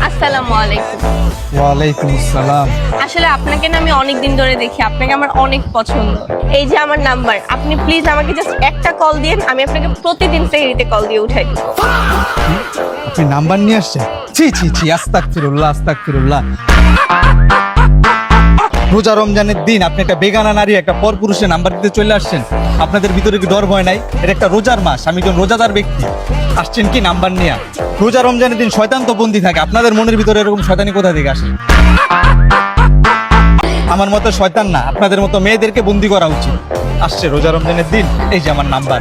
আসসালামু আলাইকুম। ওয়ালাইকুম আসসালাম। আসলে আপনাকে না আমি অনেক দিন ধরে দেখি, আপনাকে আমার অনেক পছন্দ। এই যে আমার নাম্বার, আপনি প্লিজ আমাকে জাস্ট একটা কল দিন, আমি আপনাকে প্রতিদিন সেহরিতে কল দিয়ে উঠাই দিব। আপনি নাম্বার নিয়ে আসছেন? ছি ছি ছি, আস্তাগফিরুল্লাহ আস্তাগফিরুল্লাহ। রোজা রমজানের দিন আপনি একটা বেগানা নারী একটা পরপুরুষের নাম্বার দিতে চলে আসছেন। আপনাদের ভিতরে কি ডর ভয় নাই? এটা একটা রোজার মাস, আমি একজন রোজাদার ব্যক্তি। আসছেন কি নাম্বার নিয়ে? রোজা রমজানের দিন শয়তান তো বন্দী থাকে, আপনাদের মনের ভিতরে এরকম শয়তানি কোথা থেকে আসে? আমার মতো শয়তান না, আপনাদের মতো মেয়েদেরকে বন্দী করা উচিত। আসছে রোজা রমজানের দিন, এই যে আমার নাম্বার।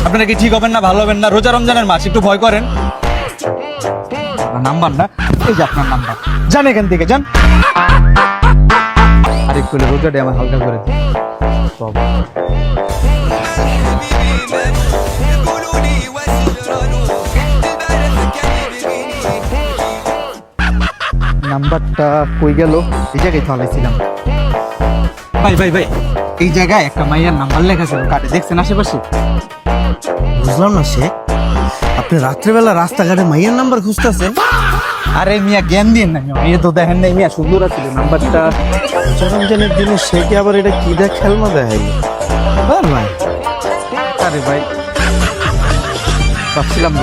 আপনারা কি ঠিক হবেন না, ভালো হবেন না? রোজা রমজানের মাস, একটু ভয় করেন। নাম্বার না, এই যে আপনার নাম্বার। যান এখান থেকে, যান। আরেকটু হলে রোজাটা আমার হালকা করে দিন। নাম্বারটা কই গেল? এই জায়গায় চালাইছিলাম। ভাই ভাই ভাই, এই জায়গায় একটা মাইয়ার নাম্বার লেখা ছিল, কাটে দেখছেন আশেপাশে? বুঝলাম না শেখ, আপনি রাত্রেবেলা রাস্তাঘাটে মাইয়ের নাম্বার খুঁজতেছেন? আরে মিয়া জ্ঞান দিন না মিয়া, মেয়ে তো দেখেন নাই মিয়া, সুন্দর আছিল নাম্বারটা। রমজানের দিনে শেখে আবার এটা কি দেখ খেলমা দেখাইল? ভাই আরে ভাই, ভাবছিলাম